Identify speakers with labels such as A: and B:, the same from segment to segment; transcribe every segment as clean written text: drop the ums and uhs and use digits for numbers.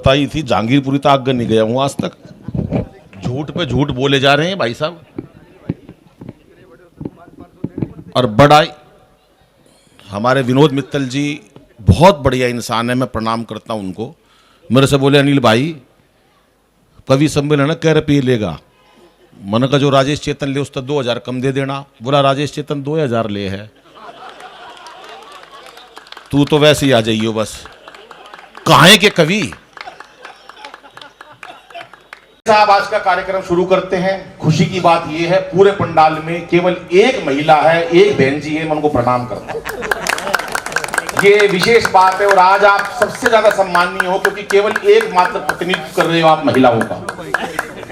A: बताई थी, जहांगीरपुरी तक आगे नहीं गया हूं आज तक। झूठ पे झूठ बोले जा रहे हैं भाई साहब। और बड़ा हमारे विनोद मित्तल जी बहुत बढ़िया इंसान है, मैं प्रणाम करता हूं उनको। मेरे से बोले अनिल भाई कवि सम्मेलन है, कै रुपये लेगा? मैंने कहा जो राजेश चेतन ले उसका 2000 कम दे देना। बोला राजेश चेतन 2000 ले है, तू तो वैसे ही आ जाइयो बस। काहे के कवि साहब आज का कार्यक्रम शुरू करते हैं। खुशी की बात यह है पूरे पंडाल में केवल एक महिला है, एक बहन जी है, मैं उनको प्रणाम करता हूं। ये विशेष बात है और आज आप सबसे ज्यादा सम्माननीय हो क्योंकि केवल एकमात्र प्रतिनिधित्व कर रहे हो आप महिलाओं का।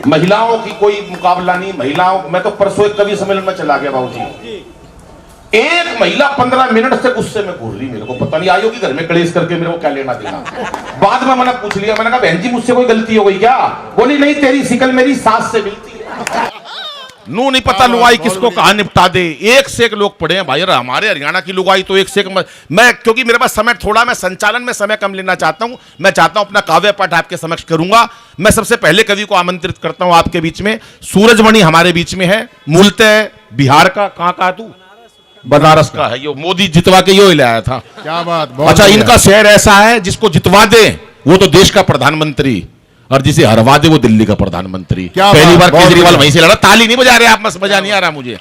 A: महिलाओं की कोई मुकाबला नहीं। महिलाओं, मैं तो परसों एक कवि सम्मेलन में चला गया बाबूजी, एक महिला 15 मिनट से गुस्से में घूर रही, मेरे को पता नहीं आयो कि घर में कलेश करके मेरे को क्या लेना देना। बाद में मैंने पूछ लिया, मैंने कहा बहन जी मुझसे कोई गलती हो गई क्या? बोली नहीं, तेरी शिकल मेरी सास से मिलती है। नू नहीं पता लुगाई किसको कहां निपटा दे। एक से एक लोग पड़े हैं भाई। हमारे हरियाणा की लुगाई तो एक से एक। मैं क्योंकि मेरे पास समय थोड़ा, मैं संचालन में समय कम लेना चाहता हूं। मैं चाहता हूं अपना काव्य पाठ आपके समक्ष करूंगा। मैं सबसे पहले कवि को आमंत्रित करता हूं आपके बीच में। सूरजमणि हमारे बीच में है, मूलतः बिहार का। कहां का तू? बनारस का है। यो मोदी जितवा के यो लाया था।
B: क्या बात।
A: अच्छा, इनका शहर ऐसा है जिसको जितवा दे वो तो देश का प्रधानमंत्री, और जिसे हरवा दे वो दिल्ली का प्रधानमंत्री। पहली बार केजरीवाल वहीं से लड़ा। ताली नहीं बजा रहे आप, मजा नहीं आ रहा मुझे।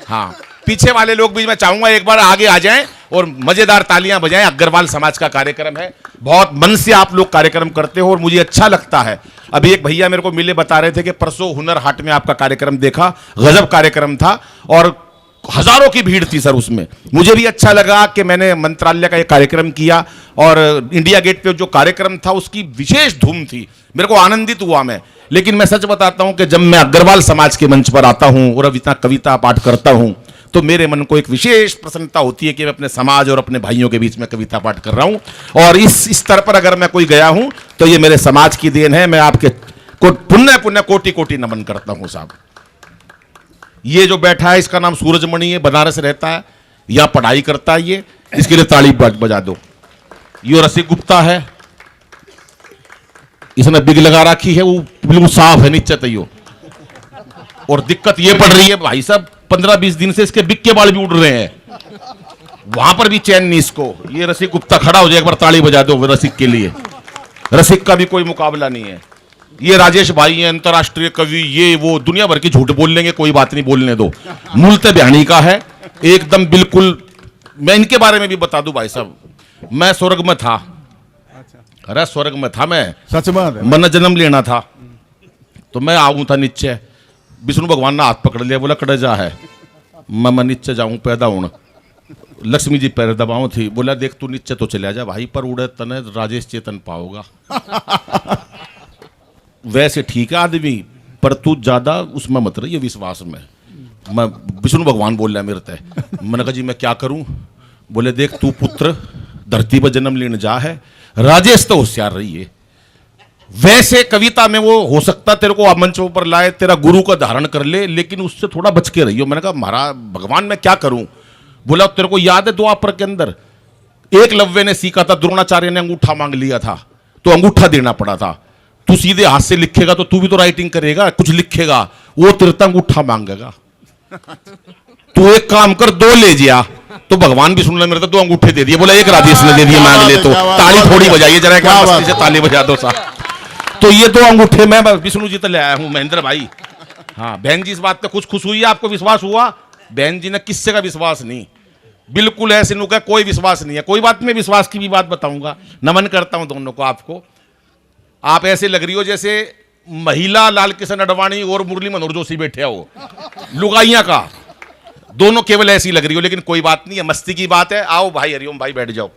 A: हाँ, पीछे वाले लोग भी मैं चाहूंगा एक बार आगे आ जाएं और मजेदार तालियां बजाएं। अग्रवाल समाज का कार्यक्रम है, बहुत मन से आप लोग कार्यक्रम करते हो और मुझे अच्छा लगता है। अभी एक भैया मेरे को मिले, बता रहे थे कि परसों हुनर हाट में आपका कार्यक्रम देखा, गजब कार्यक्रम था और हजारों की भीड़ थी सर उसमें। मुझे भी अच्छा लगा कि मैंने मंत्रालय का एक कार्यक्रम किया और इंडिया गेट पे जो कार्यक्रम था उसकी विशेष धूम थी, मेरे को आनंदित हुआ मैं। लेकिन मैं सच बताता हूं कि जब मैं अग्रवाल समाज के मंच पर आता हूं और अब इतना कविता पाठ करता हूं तो मेरे मन को एक विशेष प्रसन्नता होती है कि मैं अपने समाज और अपने भाइयों के बीच में कविता पाठ कर रहा हूं। और इस स्तर पर अगर मैं कोई गया हूं तो ये मेरे समाज की देन है। मैं आपके पुण्य पुण्य कोटि कोटि नमन करता हूं साहब। ये जो बैठा है इसका नाम सूरजमणि है, बनारस रहता है, यहां पढ़ाई करता है। ये इसके लिए ताली बजा दो। ये रसिक गुप्ता है, इसने बिग लगा रखी है, वो बिल्कुल साफ है नीचे तैयो। और दिक्कत ये पड़ रही है भाई साहब 15-20 दिन से इसके बिग के बाल भी उड़ रहे हैं, वहां पर भी चैन नहीं इसको। ये रसिक गुप्ता खड़ा हो जाए, एक बार ताली बजा दो रसिक के लिए। रसिक का भी कोई मुकाबला नहीं है। ये राजेश भाई हैं, अंतर्राष्ट्रीय कवि, ये वो दुनिया भर की झूठ बोल लेंगे, कोई बात नहीं, बोलने दो। मूलतः बिहानी का है एकदम बिल्कुल। मैं इनके बारे में भी बता दूं भाई साहब, मैं स्वर्ग में था। अरे स्वर्ग में था मैं,
B: सच बात है।
A: मन जन्म लेना था तो मैं आऊं था नीचे, विष्णु भगवान ने हाथ पकड़ लिया, बोला कड़े जा है। मैं नीचे जाऊं पैदा हूं, लक्ष्मी जी पैर दबाओ थी, बोला देख तू नीचे तो चले जा भाई, पर उड़े तने राजेश चेतन पाओगा। वैसे ठीक है आदमी, पर तू ज्यादा उसमें मत रही विश्वास में। मैं विष्णु भगवान बोल रहा है मेरे तय। मैंने कहा जी मैं क्या करूं? बोले देख तू पुत्र धरती पर जन्म लेने जा है, राजेश तो होशियार रही है। वैसे कविता में वो हो सकता तेरे को मंच पर लाए, तेरा गुरु का धारण कर ले, लेकिन उससे थोड़ा बच के रहियो। मैंने कहा महाराज भगवान मैं क्या करूं? बोला तेरे को याद है द्वापर के अंदर एकलव्य ने सीखा था, द्रोणाचार्य ने अंगूठा मांग लिया था तो अंगूठा देना पड़ा था। तू सीधे हाथ से लिखेगा तो तू भी तो राइटिंग करेगा, कुछ लिखेगा, वो तेरे तक अंगूठा मांगेगा। तू एक काम कर, 2 ले जा तो भगवान भी सुन ले मेरे, तो 2 अंगूठे दे दिए। बोला एक राजेश ने दे दिए, मांग ले तो ताली थोड़ी बजाइए जरा, एक से ताली बजा दो साहब। तो ये 2 अंगूठे मैं विष्णु जी तो ले आया हूं, महेंद्र भाई। हाँ बहन जी इस बात पे कुछ खुश हुई है, आपको विश्वास हुआ? बहन जी ने किससे का विश्वास नहीं, बिल्कुल ऐसे नु का कोई विश्वास नहीं है। कोई बात नहीं, विश्वास की भी बात बताऊंगा। नमन करता हूं दोनों को आपको। आप ऐसे लग रही हो जैसे महिला लाल किशन अडवाणी और मुरली मनोहर जोशी बैठे हो, लुगाइयां का दोनों केवल ऐसी लग रही हो, लेकिन कोई बात नहीं है, मस्ती की बात है। आओ भाई हरिओम भाई बैठ जाओ।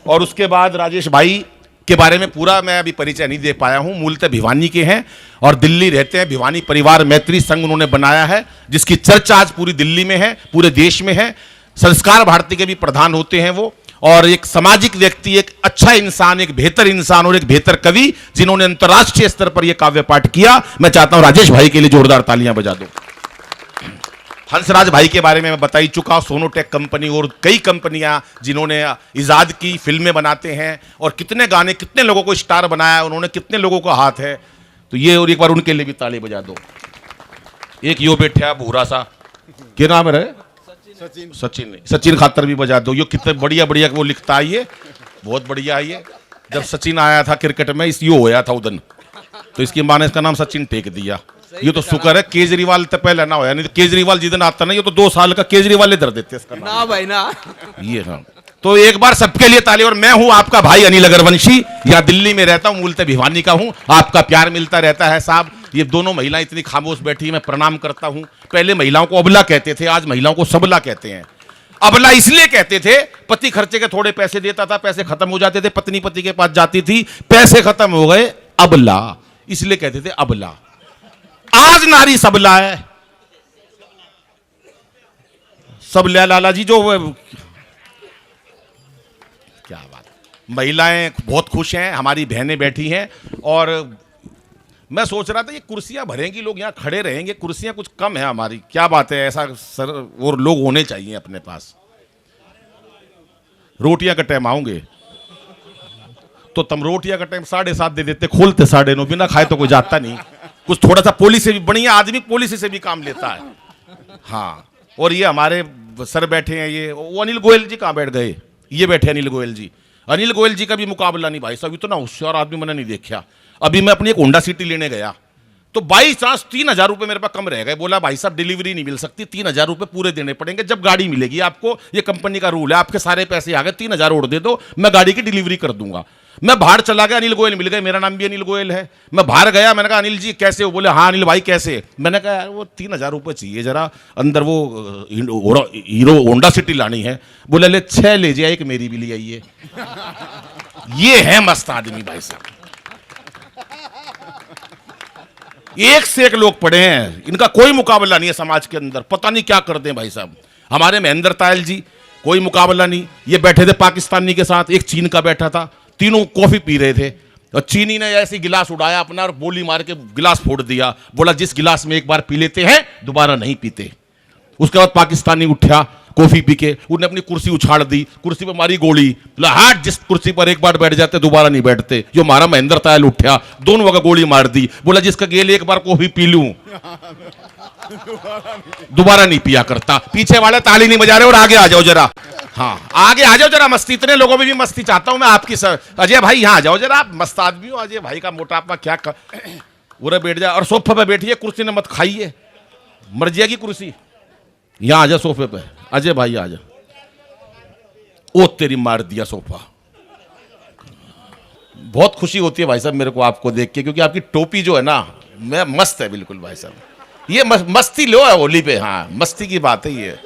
A: और उसके बाद राजेश भाई के बारे में पूरा मैं अभी परिचय नहीं दे पाया हूं। मूलतः भिवानी के हैं और दिल्ली रहते हैं। भिवानी परिवार मैत्री संघ उन्होंने बनाया है जिसकी चर्चा आज पूरी दिल्ली में है, पूरे देश में है। संस्कार भारती के भी प्रधान होते हैं वो, और एक सामाजिक व्यक्ति, एक अच्छा इंसान, एक बेहतर इंसान और एक बेहतर कवि, जिन्होंने अंतर्राष्ट्रीय स्तर पर यह काव्य पाठ किया। मैं चाहता हूं राजेश भाई के लिए जोरदार तालियां बजा दो। हंसराज भाई के बारे में मैं बता ही चुका, सोनोटेक कंपनी और कई कंपनियां जिन्होंने इजाद की, फिल्में बनाते हैं और कितने गाने, कितने लोगों को स्टार बनाया, उन्होंने कितने लोगों का हाथ है। तो ये, और एक बार उनके लिए भी ताली बजा दो। एक यो बैठा भूरा सा, क्या नाम है? सचिन सचिन खातर भी बजा दो। यो कितने बढ़िया बढ़िया वो लिखता है, ये बहुत बढ़िया है। ये जब सचिन आया था क्रिकेट में, इस यो होया था उदन, तो इसकी माँ ने इसका नाम सचिन टेक दिया। ये तो शुक्र है केजरीवाल तो पहले ना होया, नहीं तो केजरीवाल जिधन आता ना, ये तो 2 साल का केजरीवाल इधर देते इसका नाम।
B: ना भाई ना।
A: ये हाँ, तो एक बार सबके लिए ताली। और मैं हूं आपका भाई अनिल अग्रवंशी, यहाँ दिल्ली में रहता हूँ, मूलतः भिवानी का हूं। आपका प्यार मिलता रहता है साहब। ये दोनों महिलाएं इतनी खामोश बैठी है, मैं प्रणाम करता हूं। पहले महिलाओं को अबला कहते थे, आज महिलाओं को सबला कहते हैं। अबला इसलिए कहते थे, पति खर्चे के थोड़े पैसे देता था, पैसे खत्म हो जाते थे, पत्नी पति के पास जाती थी, पैसे खत्म हो गए, अबला, इसलिए कहते थे अबला। आज नारी सबला है। सबला लाला जी जो, क्या बात। महिलाएं बहुत खुश हैं, हमारी बहनें बैठी हैं। और मैं सोच रहा था ये कुर्सियां भरेंगी, लोग यहाँ खड़े रहेंगे, कुर्सियां कुछ कम है हमारी, क्या बात है? ऐसा सर और लोग होने चाहिए अपने पास। रोटियां का टाइम आओगे तो तुम रोटियां का टाइम 7:30 दे देते, खोलते 9:30, बिना खाए तो कोई जाता नहीं। कुछ थोड़ा सा पॉलिसी भी बढ़िया, आदमी पॉलिसी से भी काम लेता है। हाँ, और ये हमारे सर बैठे हैं, ये वो अनिल गोयल जी कहाँ बैठ गए? ये बैठे अनिल गोयल जी। अनिल गोयल जी का भी मुकाबला नहीं भाई साहब, इतना होशियार आदमी मैंने नहीं देखा। अभी मैं अपनी एक होंडा सिटी लेने गया तो बाई चांस 3,000 रुपये मेरे पास कम रह गए। बोला भाई साहब डिलीवरी नहीं मिल सकती, 3,000 रुपये पूरे देने पड़ेंगे, जब गाड़ी मिलेगी आपको। ये कंपनी का रूल है, आपके सारे पैसे आ गए, 3,000 और दे दो, मैं गाड़ी की डिलीवरी कर दूंगा। मैं बाहर चला गया, अनिल गोयल मिल गए, मेरा नाम भी अनिल गोयल है। मैं बाहर गया, मैंने कहा अनिल जी कैसे हो? बोले हाँ अनिल भाई कैसे? मैंने कहा यार वो 3,000 रुपये चाहिए, जरा अंदर वो हीरो होंडा सिटी लानी है। बोले ले 6 ले जाए, एक मेरी भी ले आइए। ये है मस्त आदमी भाई साहब, एक से एक लोग पड़े हैं, इनका कोई मुकाबला नहीं है समाज के अंदर। पता नहीं क्या कर दें भाई साहब। हमारे महेंद्र तायल जी, कोई मुकाबला नहीं। ये बैठे थे पाकिस्तानी के साथ, एक चीन का बैठा था, तीनों कॉफी पी रहे थे और चीनी ने ऐसे गिलास उड़ाया अपना और बोली मार के गिलास फोड़ दिया। बोला जिस गिलास में एक बार पी लेते हैं दोबारा नहीं पीते। उसके बाद पाकिस्तानी उठा कॉफी पी के, उन्हें अपनी कुर्सी उछाड़ दी, कुर्सी पर मारी गोली। बोला हाट, जिस कुर्सी पर एक बार बैठ जाते दोबारा नहीं बैठते। जो हमारा महेंद्र तायल उठा, दोनों वगैरह गोली मार दी। बोला जिसका गेल एक बार कॉफी पी लूं दोबारा नहीं पिया करता। पीछे वाले ताली नहीं बजा रहे, और आगे आ जाओ जरा। हाँ आगे आ जाओ जरा, मस्ती, इतने लोगों में भी मस्ती चाहता हूं मैं आपकी सर। अजय भाई यहाँ आ जाओ जरा, आप मस्त आदमी हो। अजय भाई का मोटापा क्या कर... पूरा बैठ जाए और सोफे पे बैठिए, कुर्सी ने मत खाइए, मर जाएगी कुर्सी। यहाँ आ जा सोफे पे, अजय भाई आ जा। ओ तेरी मार दिया सोफा। बहुत खुशी होती है भाई साहब मेरे को आपको देख के, क्योंकि आपकी टोपी जो है ना, मैं मस्त है बिल्कुल भाई साहब। ये मस्ती लो है होली पे, हाँ मस्ती की बात है ये।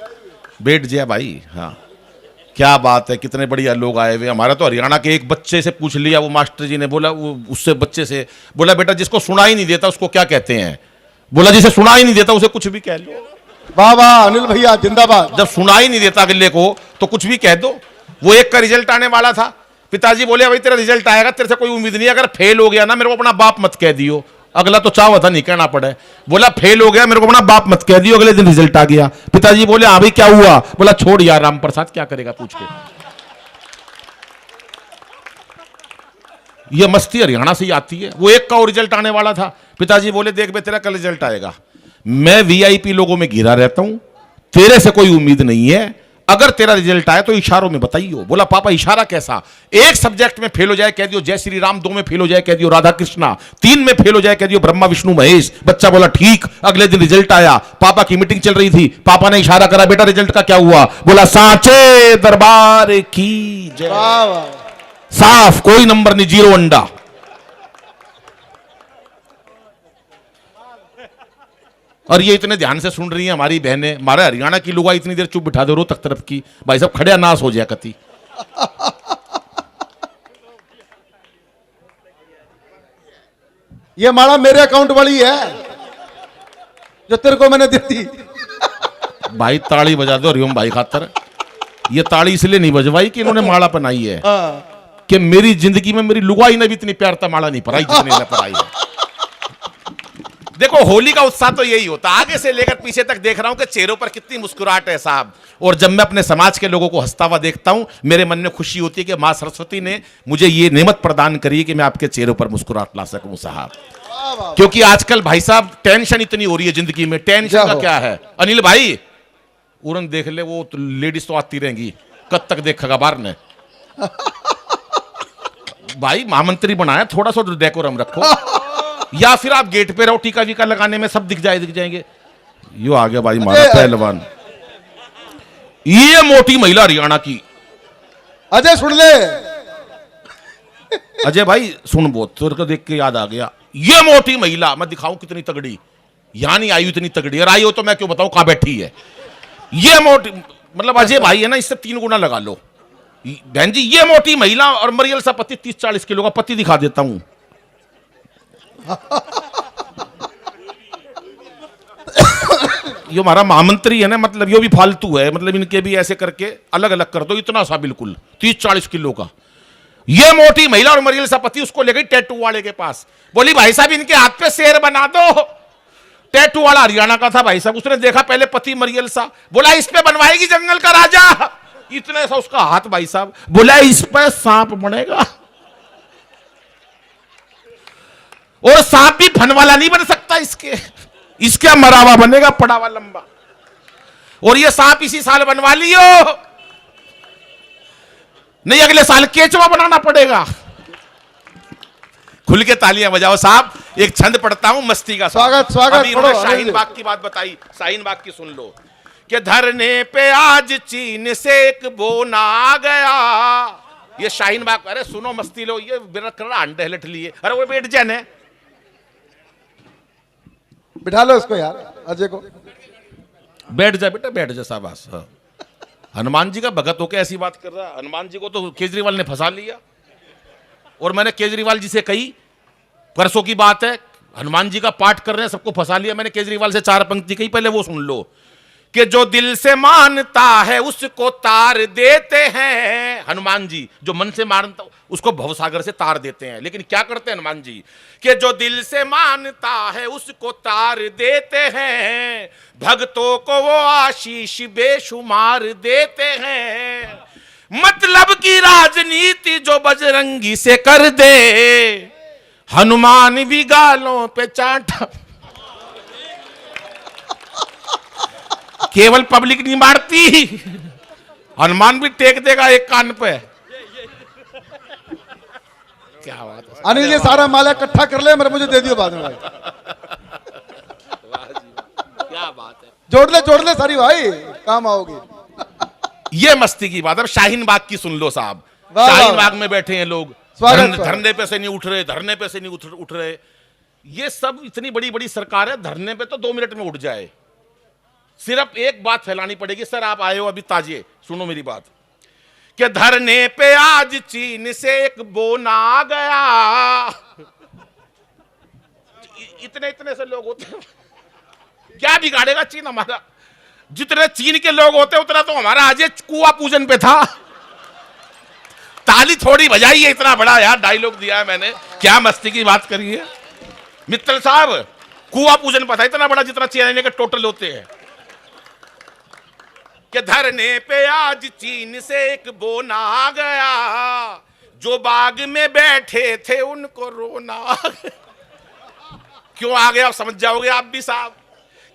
A: बैठ जाए भाई। हाँ क्या बात है, कितने बढ़िया लोग आए हुए। हमारा तो हरियाणा के एक बच्चे से पूछ लिया, वो मास्टर जी ने बोला, वो उससे बच्चे से बोला बेटा जिसको सुना ही नहीं देता उसको क्या कहते हैं? बोला जिसे सुना ही नहीं देता उसे कुछ भी कह लो।
C: वाह वाह अनिल भैया जिंदाबाद।
A: जब सुना ही नहीं देता अगले को तो कुछ भी कह दो। वो एक का रिजल्ट आने वाला था, पिताजी बोले भाई तेरा रिजल्ट आएगा, तेरे से कोई उम्मीद नहीं, अगर फेल हो गया ना मेरे को अपना बाप मत कह दियो। अगला तो चाह था नहीं कहना पड़े। बोला फेल हो गया मेरे को अपना बाप मत कह दियो। अगले दिन रिजल्ट आ गया, पिताजी बोले हाँ भाई क्या हुआ? बोला छोड़ यार, राम प्रसाद क्या करेगा पूछ के। ये मस्ती हरियाणा से ही आती है। वो एक का रिजल्ट आने वाला था, पिताजी बोले देख बे तेरा कल रिजल्ट आएगा, मैं वीआईपी लोगों में घिरा रहता हूं, तेरे से कोई उम्मीद नहीं है, अगर तेरा रिजल्ट आया तो इशारों में बताइयो। बोला पापा इशारा कैसा? एक सब्जेक्ट में फेल हो जाए कह दियो जय श्री राम, 2 में फेल हो जाए कह दियो राधा कृष्णा, 3 में फेल हो जाए कह दियो ब्रह्मा विष्णु महेश। बच्चा बोला ठीक। अगले दिन रिजल्ट आया, पापा की मीटिंग चल रही थी, पापा ने इशारा करा बेटा रिजल्ट का क्या हुआ? बोला सांचे दरबार की जय। साफ, कोई नंबर नहीं, 0 अंडा। और ये इतने ध्यान से सुन रही हैं हमारी बहनें। हमारे हरियाणा की लोग इतनी देर चुप बिठा दो, रो तक तरफ की भाई साहब खड़े नाश हो जाए कति।
C: ये माला मेरे अकाउंट वाली है जो तेरे को मैंने दी थी।
A: भाई ताड़ी बजा दो हरिओम भाई खातर। ये ताड़ी इसलिए नहीं बजवाई कि इन्होंने माला पहनाई है, कि मेरी जिंदगी में मेरी लुगाई ने भी इतनी प्यार माला नहीं पढ़ाई जितनी ने पढ़ाई है। देखो होली का उत्साह तो यही होता है, आगे से लेकर पीछे तक देख रहा हूं कि चेहरों पर कितनी मुस्कुराहट है साहब। और जब मैं अपने समाज के लोगों को हंसता हुआ देखता हूं, मेरे मन में खुशी होती है कि मां सरस्वती ने मुझे ये नेमत प्रदान करी है कि मैं आपके चेहरों पर मुस्कुराहट ला सकूं साहब। क्योंकि आजकल भाई साहब टेंशन इतनी हो रही है जिंदगी में, टेंशन का क्या है अनिल भाई, उड़न देख ले, वो तो लेडीज तो आती रहेंगी, कब तक देखेगा बाहर ने। भाई महामंत्री बनाया, थोड़ा सा डेकोरम रखो, या फिर आप गेट पे रहो, टीका वीका लगाने में सब दिख जाएंगे। यो आ गया भाई हमारा पहलवान, ये मोटी महिला हरियाणा की।
C: अजय सुन ले,
A: अजय भाई सुन, बहुत तेरे को देख के याद आ गया, ये मोटी महिला मैं दिखाऊं कितनी तगड़ी, यहां नहीं आई इतनी तगड़ी, और आई हो तो मैं क्यों बताऊं कहां बैठी है। ये मोटी मतलब अजय भाई है ना, इससे 3 गुना लगा लो बहन जी। ये मोटी महिला और मरियल सा पति, 30-40 किलो का पति दिखा देता हूं। ये हमारा महामंत्री है ना, मतलब ये भी फालतू है, मतलब इनके भी ऐसे करके अलग अलग कर दो, इतना सा बिल्कुल 30-40 किलो का। ये मोटी महिला और मरियल सा पति उसको ले गई टैटू वाले के पास, बोली भाई साहब इनके हाथ पे शेर बना दो। टैटू वाला हरियाणा का था भाई साहब, उसने देखा पहले पति मरियल सा, बोला इस पे बनवाएगी जंगल का राजा। इतने सा उसका हाथ भाई साहब, बोला इस पे सांप बनेगा, और सांप भी फन वाला नहीं बन सकता, इसके मरावा बनेगा पड़ावा लंबा, और ये सांप इसी साल बनवा लियो, नहीं अगले साल केचवा बनाना पड़ेगा। खुल के तालियां बजाओ साहब। एक छंद पढ़ता हूं मस्ती का।
C: स्वागत स्वागत।
A: अभी इन्होंने शाहीन बाग की बात बताई, शाहीन बाग की सुन लो कि धरने पे आज चीन से एक बोना आ गया। ये शाहीन बाग, अरे सुनो मस्ती लो, ये मेरा कर रहा अंडे लट लिए, अरे वो बैठ जाने,
C: बिठा लो इसको यार, अजय को।
A: बैठ जा बेटा, बैठ जा शाबाश। हाँ। हनुमान जी का भगत होकर ऐसी बात कर रहा है। हनुमान जी को तो केजरीवाल ने फंसा लिया, और मैंने केजरीवाल जी से कही, परसों की बात है, हनुमान जी का पाठ कर रहे हैं, सबको फंसा लिया। मैंने केजरीवाल से 4 पंक्ति कही, पहले वो सुन लो कि जो दिल से मानता है उसको तार देते हैं। हनुमान जी जो मन से मानता उसको भवसागर से तार देते हैं, लेकिन क्या करते हैं हनुमान जी कि जो दिल से मानता है उसको तार देते हैं, भक्तों को वो आशीष बेशुमार देते हैं। मतलब की राजनीति जो बजरंगी से कर दे, हनुमान भी गालों पे चाटा। केवल पब्लिक नहीं मारती, हनुमान भी टेक देगा एक कान पे। क्या बात है
C: अनिल, ये सारा माला इकट्ठा कर ले, मेरे मुझे दे दियो बाद में भाई।
A: क्या बात है,
C: जोड़ ले सारी भाई, काम आओगी।
A: ये मस्ती की बात है। शाहीन बाग की सुन लो साहब।
C: वाह,
A: शाहीन
C: वाह।
A: बाग में बैठे हैं लोग, धरने पे से नहीं उठ रहे, धरने पे से नहीं उठ रहे। ये सब इतनी बड़ी बड़ी सरकार है, धरने पे तो 2 मिनट में उठ जाए। सिर्फ एक बात फैलानी पड़ेगी, सर आप आए हो अभी ताजे, सुनो मेरी बात, कि धरने पे आज चीन से एक बोना आ गया। इतने से लोग होते हैं, क्या बिगाड़ेगा चीन हमारा? जितने चीन के लोग होते उतना तो हमारा आज कुआं पूजन पे था। ताली थोड़ी बजाई है, इतना बड़ा यार डायलॉग दिया है मैंने, क्या मस्ती की बात करी है मित्तल साहब। कुआं पूजन पे था इतना बड़ा जितना चीन के टोटल होते हैं। कि धरने पे आज चीन से एक बोना आ गया, जो बाग में बैठे थे उनको रोना आ गया। क्यों आ गया आप समझ जाओगे आप भी साहब।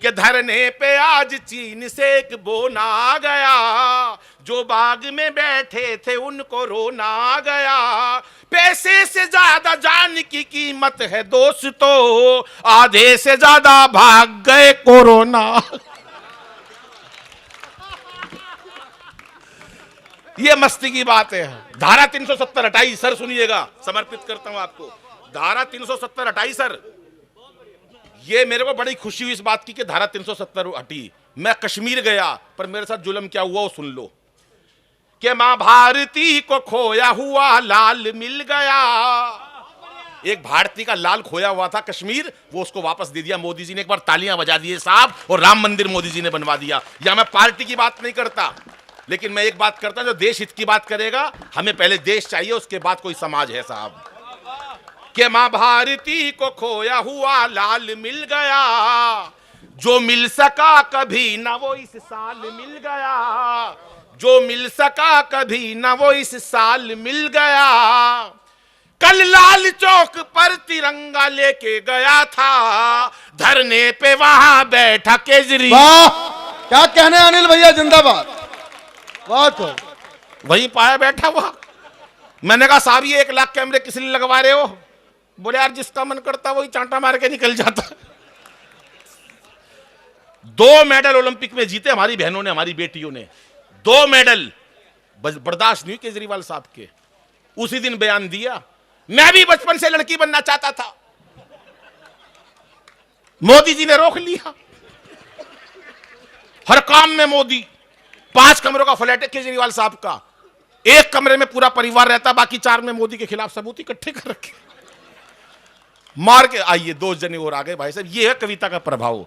A: कि धरने पे आज चीन से एक बोना आ गया, जो बाग में बैठे थे उनको रोना आ गया। पैसे से ज्यादा जान की कीमत है दोस्तों, आधे से ज्यादा भाग गए कोरोना। ये मस्ती की बात है। धारा 370 हटाई सर, सुनिएगा, समर्पित करता हूं आपको। धारा 370 हटाई सर। ये मेरे को बड़ी खुशी हुई इस बात की कि धारा 370 हटी। मैं कश्मीर गया, पर मेरे साथ जुल्म क्या हुआ वो सुन लो। कि मां भारती को खोया हुआ लाल मिल गया। एक भारती का लाल खोया हुआ था कश्मीर, वो उसको वापस दे दिया मोदी जी ने। एक बार तालियां बजा दिए साहब, और राम मंदिर मोदी जी ने बनवा दिया। या मैं पार्टी की बात नहीं करता, लेकिन मैं एक बात करता हूं, जो देश हित की बात करेगा, हमें पहले देश चाहिए, उसके बाद कोई समाज है साहब। कि मां भारती को खोया हुआ लाल मिल गया, जो मिल सका कभी ना वो इस साल मिल गया, जो मिल सका कभी ना वो इस साल मिल गया। कल लाल चौक पर तिरंगा लेके गया था, धरने पे वहां बैठा केजरीवाल।
C: वाह, क्या कहने अनिल भैया, जिंदाबाद। वाह, तो
A: वहीं पाया बैठा हुआ। मैंने कहा साहब ये 1 लाख कैमरे किस लिए लगवा रहे हो? बोले यार जिसका मन करता वही चांटा मार के निकल जाता। 2 मेडल ओलंपिक में जीते हमारी बहनों ने, हमारी बेटियों ने 2 मेडल। बर्दाश्त नहीं केजरीवाल साहब के। उसी दिन बयान दिया, मैं भी बचपन से लड़की बनना चाहता था, मोदी जी ने रोक लिया। हर काम में मोदी। 5 कमरों का फ्लैट है केजरीवाल साहब का, 1 कमरे में पूरा परिवार रहता, बाकी 4 में मोदी के खिलाफ सबूत इकट्ठे कर रखे, मार के। आइए 2 जने और आ गए भाई साहब। ये है कविता का प्रभाव।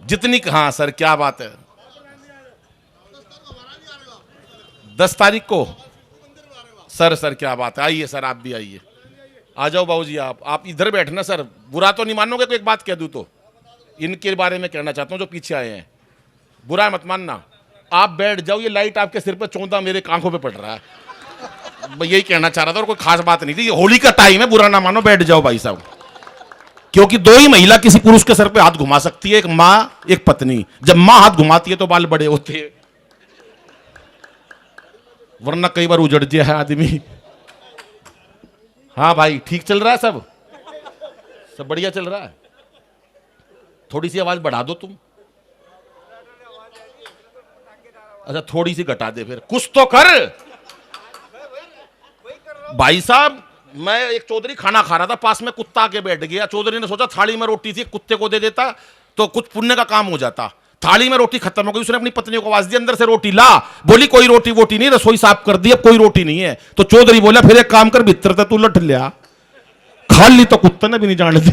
A: जितनी, हाँ सर क्या बात है। 10 तारीख को सर क्या बात है। आइए सर, आप भी आइए। आ जाओ बाबूजी, आप इधर बैठना सर। बुरा तो नहीं मानोगे तो एक बात कह दूं, तो इनके बारे में कहना चाहता हूं जो पीछे आए हैं, बुरा मत मानना। आप बैठ जाओ, ये लाइट आपके सिर पे 14 मेरे आंखों पे पड़ रहा है। मैं यही कहना चाह रहा था और कोई खास बात नहीं थी। ये होली का टाइम है, बुरा ना मानो, बैठ जाओ भाई साहब। क्योंकि 2 ही महिला किसी पुरुष के सर पे हाथ घुमा सकती है, एक मां एक पत्नी। जब मां हाथ घुमाती है तो बाल बड़े होते हैं, वरना कई बार उजड़ जाए है आदमी। हाँ भाई, ठीक चल रहा है सब बढ़िया चल रहा है। थोड़ी सी आवाज बढ़ा दो तुम। अच्छा थोड़ी सी घटा दे, फिर कुछ तो कर भाई साहब। मैं एक चौधरी खाना खा रहा था, पास में कुत्ता आके बैठ गया। चौधरी ने सोचा थाली में रोटी थी, कुत्ते को दे देता तो कुछ पुण्य का काम हो जाता। थाली में रोटी खत्म हो गई, उसने अपनी पत्नी को आवाज दी, अंदर से रोटी ला। बोली कोई रोटी वोटी नहीं, रसोई साफ कर दी, अब कोई रोटी नहीं है। तो चौधरी बोला फिर एक काम कर, भीतर से तू लट लिया, खा ली तो कुत्ते ने भी नहीं जान दी।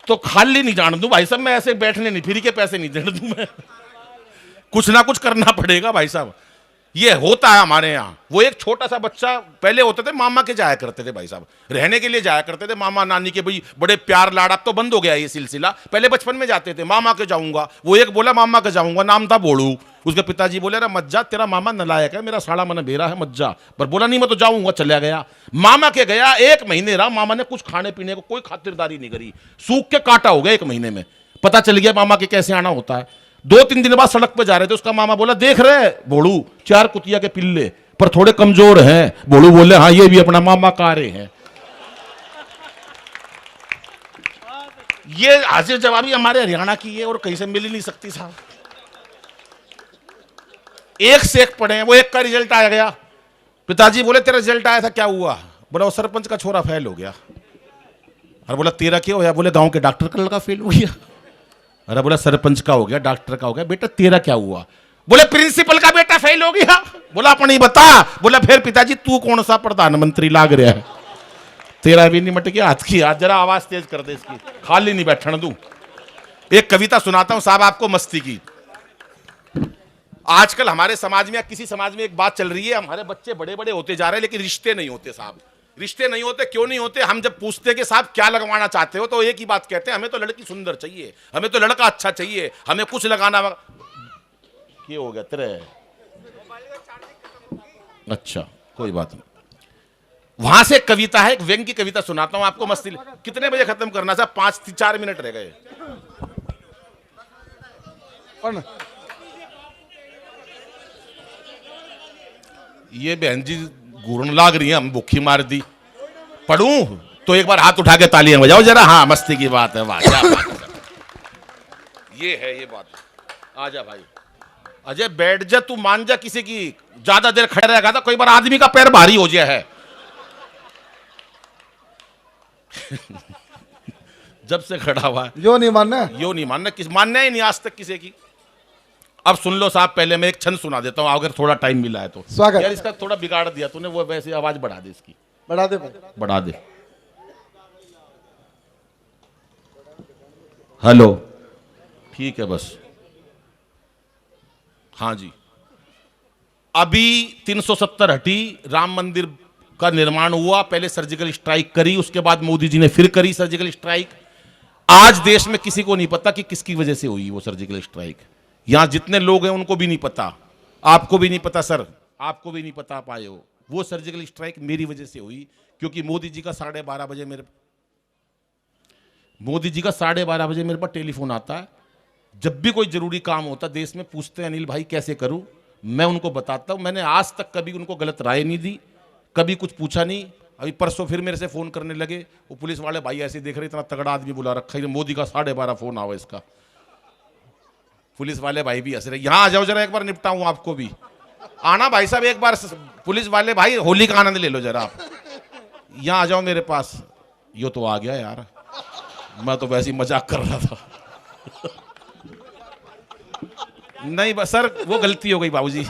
A: तो खाली नहीं जान दूं भाई साहब, मैं ऐसे बैठने नहीं, फ्री के पैसे नहीं देने दूं मैं। कुछ ना कुछ करना पड़ेगा भाई साहब। ये होता है हमारे यहाँ। वो एक छोटा सा बच्चा, पहले होते थे मामा के जाया करते थे भाई साहब, रहने के लिए जाया करते थे मामा नानी के, भाई बड़े प्यार लाड़। अब तो बंद हो गया ये सिलसिला। पहले बचपन में जाते थे, मामा के जाऊंगा। वो एक बोला मामा के जाऊंगा, नाम था बोलू। उसके पिताजी बोले अरे मत जा, तेरा मामा नालायक है, मेरा साड़ा मन बेरा है, मत जा। पर बोला नहीं मैं तो जाऊंगा, चला गया। मामा के गया, 1 महीने रहा। मामा ने कुछ खाने पीने को कोई खातिरदारी नहीं करी, सूख के काटा हो गया 1 महीने में। पता चल गया मामा के कैसे आना होता है। 2-3 दिन बाद सड़क पे जा रहे थे, उसका मामा बोला देख रहे बोलू 4 कुतिया के पिल्ले, पर थोड़े कमजोर हैं। बोलू बोले हाँ ये भी अपना मामा का रहे हैं। ये हाजिर जवाबी हमारे हरियाणा की है और कहीं से मिल ही नहीं सकती साहब। एक से एक पढ़े हैं। वो एक का रिजल्ट आया गया, पिताजी बोले तेरा रिजल्ट आया था, क्या हुआ? बोला वो सरपंच का छोरा फेल हो गया। अरे बोला तेरा क्या होया? बोले गांव के डॉक्टर का लड़का फेल हो गया। अरे बोला सरपंच का हो गया, डॉक्टर का हो गया, बेटा तेरा क्या हुआ? बोले प्रिंसिपल का बेटा फेल हो गया। बोला अपनी बता। बोला फिर पिताजी तू कौन सा प्रधानमंत्री लाग रहा है? तेरा भी नहीं मट गया हाथ की। आज जरा आवाज तेज कर दे इसकी, खाली नहीं बैठने दूं। एक कविता सुनाता हूं साहब आपको मस्ती की। आजकल हमारे समाज में या किसी समाज में एक बात चल रही है, हमारे बच्चे बड़े बड़े होते जा रहे हैं लेकिन रिश्ते नहीं होते साहब। रिश्ते नहीं होते, क्यों नहीं होते? हम जब पूछते कि साहब क्या लगवाना चाहते हो तो एक ही बात कहते हैं, हमें तो लड़की सुंदर चाहिए, हमें तो लड़का अच्छा चाहिए, हमें कुछ लगाना। ये हो गया तेरे। अच्छा कोई बात नहीं। वहां से कविता है, एक व्यंग्य की कविता सुनाता हूं आपको मस्ती। कितने बजे खत्म करना साहब? 5-4 मिनट रह गए। ये बहन जी घूरन लाग रही है, हम भूखी मार दी। पढ़ूं तो एक बार हाथ उठा के तालियां बजाओ जरा। हाँ मस्ती की बात है, वाह क्या बात है। ये है ये बात। आजा भाई अजय, बैठ जा, तू मान जा। किसी की ज्यादा देर खड़ा रहेगा तो कई बार आदमी का पैर भारी हो जाए है। जब से खड़ा हुआ
C: यो नहीं मानना,
A: यो नहीं मानना, किस मानना ही नहीं आज तक किसी की। अब सुन लो साहब, पहले मैं एक छंद सुना देता हूं अगर थोड़ा टाइम मिला है तो।
C: स्वागत।
A: यार इसका थोड़ा बिगाड़ दिया तूने, वो वैसे आवाज बढ़ा दे इसकी।
C: बढ़ा दे भाई,
A: बढ़ा दे। हेलो ठीक है बस। हाँ जी, अभी 370 हटी, राम मंदिर का निर्माण हुआ, पहले सर्जिकल स्ट्राइक करी, उसके बाद मोदी जी ने फिर करी सर्जिकल स्ट्राइक। आज देश में किसी को नहीं पता कि किसकी वजह से हुई वो सर्जिकल स्ट्राइक। यहां जितने लोग हैं उनको भी नहीं पता, आपको भी नहीं पता सर, आपको भी नहीं पता आप आए हो। वो सर्जिकल स्ट्राइक मेरी वजह से हुई, क्योंकि मोदी जी का 12:30 बजे मेरे पास टेलीफोन आता है। जब भी कोई जरूरी काम होता देश में, पूछते हैं अनिल भाई कैसे करूं, मैं उनको बताता हूं। मैंने आज तक कभी उनको गलत राय नहीं दी, कभी कुछ पूछा नहीं। अभी परसों फिर मेरे से फोन करने लगे, वो पुलिस वाले भाई ऐसे देख रहे, इतना तगड़ा आदमी बुला रखा है, मोदी का 12:30 फोन आवा इसका। पुलिस वाले भाई भी हंस रहे, यहां आ जाओ जरा, एक बार निपटाऊं आपको भी। आना भाई साहब एक बार, पुलिस वाले भाई होली का आनंद ले लो जरा, आप यहां आ जाओ मेरे पास। यो तो आ गया यार, मैं तो वैसे ही मजाक कर रहा था। नहीं बस सर, वो गलती हो गई बाबूजी।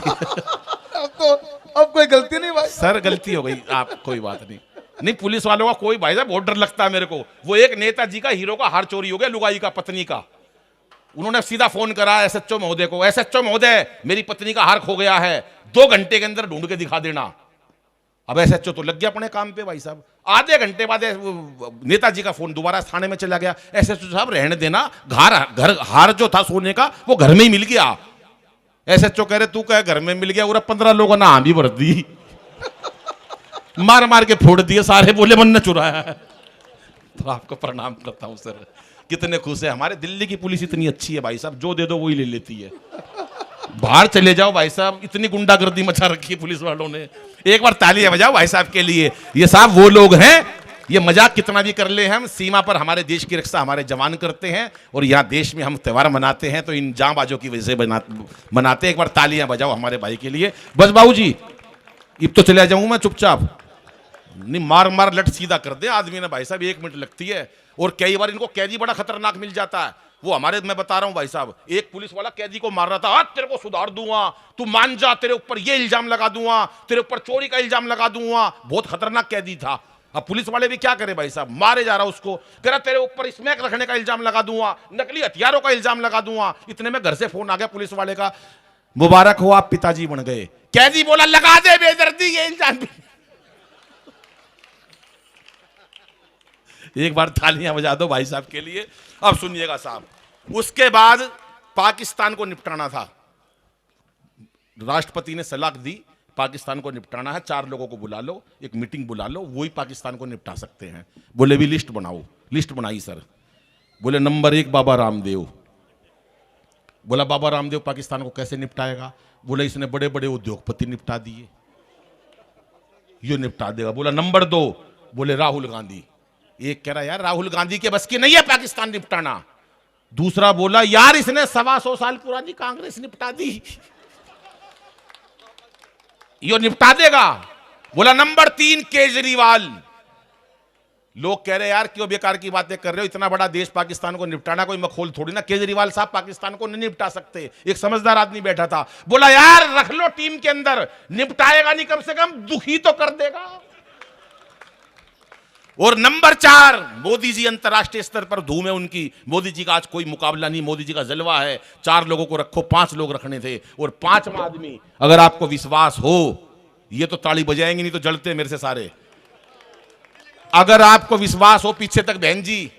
C: अब कोई गलती नहीं भाई
A: सर, गलती हो गई, आप कोई बात नहीं। नहीं, पुलिस वालों का कोई भाई साहब बहुत डर लगता है मेरे को। वो एक नेताजी का, हीरो का हार चोरी हो गया, लुगाई का, पत्नी का। उन्होंने सीधा फोन करा एसएचओ महोदय को, एसएचओ महोदय मेरी पत्नी का हार खो गया है, 2 घंटे के अंदर ढूंढ के दिखा देना। अब एसएचओ तो लग गया अपने काम पे भाई साहब। आधे घंटे बाद नेताजी का फोन दोबारा थाने में चला गया, एसएचओ साहब रहने देना, घर हार जो था सोने का वो घर में ही मिल गया। एसएचओ कह रहे तू कह घर में मिल गया, और 15 लोगों ने भी भर दी, मार मार के फोड़ दिए सारे, बोले मन ने चुराया है। तो आपको प्रणाम करता हूं सर, कितने खुश है। हमारे दिल्ली की पुलिस इतनी अच्छी है भाई साहब, जो दे दो वही ले लेती है। बाहर चले जाओ भाई साहब, इतनी गुंडागर्दी मचा रखी है पुलिस वालों ने। एक बार तालियां बजाओ भाई साहब के लिए। ये साहब वो लोग हैं, ये मजाक कितना भी कर ले, हम सीमा पर हमारे देश की रक्षा हमारे जवान करते हैं, और यहाँ देश में हम त्यौहार मनाते हैं तो इन जांबाजों की वजह से मनाते हैं। एक बार तालियां बजाओ हमारे भाई के लिए। बस बाबूजी, अब तो चले जाऊं मैं चुपचाप, नहीं मार मार लट सीधा कर दे आदमी ने भाई साहब, 1 मिनट लगती है। और कई बार इनको कैदी बड़ा खतरनाक मिल जाता है। वो हमारे, मैं बता रहा हूं भाई साहब, एक पुलिस वाला कैदी को मार रहा था, तेरे को सुधार दूंगा, तू मान जा, तेरे ऊपर ये इल्जाम लगा दूंगा, तेरे ऊपर चोरी का इल्जाम लगा दूंगा। बहुत खतरनाक कैदी था। अब पुलिस वाले भी क्या करें भाई साहब, मारे जा रहा उसको, कह रहा तेरे ऊपर स्मैक रखने का इल्जाम लगा दूंगा, नकली हथियारों का इल्जाम लगा दूंगा। इतने में घर से फोन आ गया पुलिस वाले का, मुबारक हो आप पिताजी बन गए। कैदी बोला लगा दे बेदर्दी ये इल्जाम। एक बार तालियां बजा दो भाई साहब के लिए। अब सुनिएगा साहब, उसके बाद पाकिस्तान को निपटाना था। राष्ट्रपति ने सलाह दी, पाकिस्तान को निपटाना है, 4 लोगों को बुला लो, एक मीटिंग बुला लो, वही पाकिस्तान को निपटा सकते हैं। बोले भी लिस्ट बनाओ। लिस्ट बनाई सर। बोले नंबर 1 बाबा रामदेव। बोला बाबा रामदेव पाकिस्तान को कैसे निपटाएगा? बोले इसने बड़े बड़े उद्योगपति निपटा दिए, ये निपटा देगा। बोला नंबर 2, बोले राहुल गांधी। एक कह रहा यार राहुल गांधी के बस की नहीं है पाकिस्तान निपटाना। दूसरा बोला यार इसने 125 साल पुरानी कांग्रेस निपटा दी, यो निपटा देगा। बोला नंबर 3 केजरीवाल। लोग कह रहे यार क्यों बेकार की बातें कर रहे हो, इतना बड़ा देश पाकिस्तान को निपटाना कोई मखौल थोड़ी ना, केजरीवाल साहब पाकिस्तान को नहीं निपटा सकते। एक समझदार आदमी बैठा था, बोला यार रख लो टीम के अंदर, निपटाएगा नहीं कम से कम दुखी तो कर देगा। और नंबर 4 मोदी जी, अंतरराष्ट्रीय स्तर पर धूम है उनकी। मोदी जी का आज कोई मुकाबला नहीं, मोदी जी का जलवा है। 4 लोगों को रखो, 5 लोग रखने थे, और 5वां आदमी, अगर आपको विश्वास हो, ये तो ताली बजाएंगे नहीं तो जलते मेरे से सारे। अगर आपको विश्वास हो, पीछे तक बहन जी,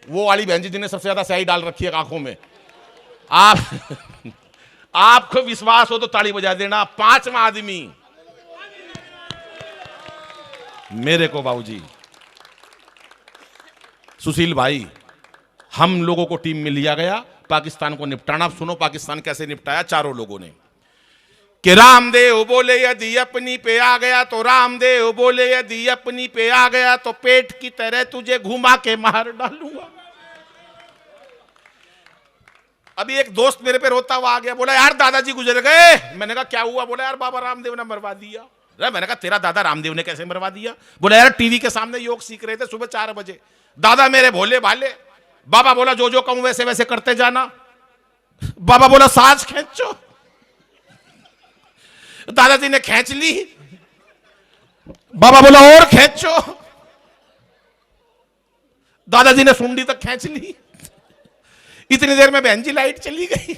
A: वो वाली बहन जी जिन्हें सबसे ज्यादा स्याही डाल रखी है आंखों में, आपको विश्वास हो तो ताली बजा देना। 5वां आदमी मेरे को बाबूजी सुशील भाई, हम लोगों को टीम में लिया गया पाकिस्तान को निपटाना। सुनो पाकिस्तान कैसे निपटाया 4 लोगों ने। कि रामदेव बोले यदि अपनी पे आ गया तो, रामदेव बोले यदि अपनी पे आ गया तो पेट की तरह तुझे घुमा के मार डालूंगा। अभी एक दोस्त मेरे पे रोता हुआ आ गया, बोला यार दादाजी गुजर गए। मैंने कहा क्या हुआ? बोला यार बाबा रामदेव ने मरवा दिया। मैंने कहा तेरा दादा रामदेव ने कैसे मरवा दिया? बोला यार टीवी के सामने योग सीख रहे थे सुबह 4 बजे, दादा मेरे भोले भाले, बाबा बोला जो जो कहूं वैसे वैसे करते जाना। बाबा बोला सांस खींचो, दादाजी ने खींच ली। बाबा बोला और खींचो, दादाजी ने सुंडी तक खींच ली। इतनी देर में बहन जी लाइट चली गई।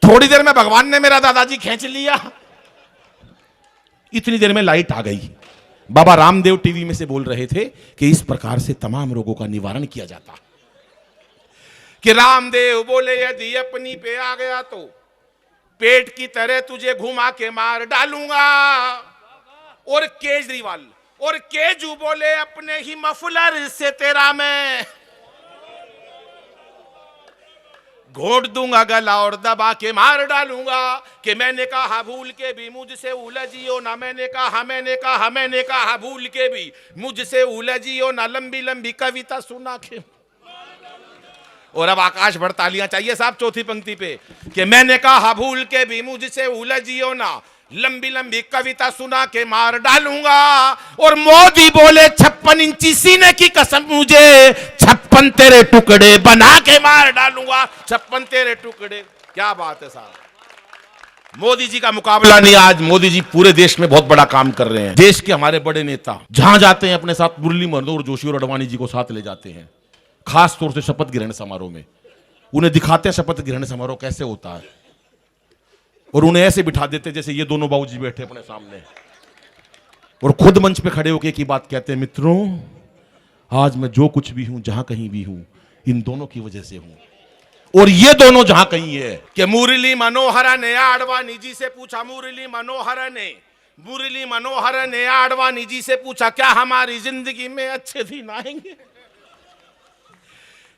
A: थोड़ी देर में भगवान ने मेरा दादाजी खींच लिया। इतनी देर में लाइट आ गई। बाबा रामदेव टीवी में से बोल रहे थे कि इस प्रकार से तमाम रोगों का निवारण किया जाता। कि रामदेव बोले यदि अपनी पे आ गया तो पेट की तरह तुझे घुमा के मार डालूंगा। और केजरीवाल और केजू बोले अपने ही मफलर से तेरा मैं घोट दूंगा गला और दबा के मार डालूंगा। कि मैंने कहा भूल के भी मुझसे उलझियो ना, मैंने कहा भूल के भी मुझसे उलझियो ना, लंबी लंबी कविता सुना के। और अब आकाश भर तालियां चाहिए साहब चौथी पंक्ति पे। कि मैंने कहा भूल के भी मुझसे उलझियो ना, लंबी लंबी कविता सुना के मार डालूंगा। और मोदी बोले 56 इंची सीने की कसम मुझे 56 तेरे टुकड़े बना के मार डालूंगा। 56 तेरे टुकड़े। क्या बात है साहब, मोदी जी का मुकाबला नहीं। आज मोदी जी पूरे देश में बहुत बड़ा काम कर रहे हैं। देश के हमारे बड़े नेता जहां जाते हैं अपने साथ मुरली मनोहर जोशी और अडवाणी जी को साथ ले जाते हैं, खास तौर से शपथ ग्रहण समारोह में। उन्हें दिखाते हैं शपथ ग्रहण समारोह कैसे होता है, और उन्हें ऐसे बिठा देते जैसे ये दोनों बाबूजी बैठे अपने सामने, और खुद मंच पे खड़े होकर एक ही बात कहते हैं, मित्रों आज मैं जो कुछ भी हूं, जहां कहीं भी हूं, इन दोनों की वजह से हूं। और ये दोनों जहां कहीं है। कि मुरली मनोहर ने आडवाणी जी से पूछा, मुरली मनोहर ने आडवाणी जी से पूछा, क्या हमारी जिंदगी में अच्छे दिन आएंगे?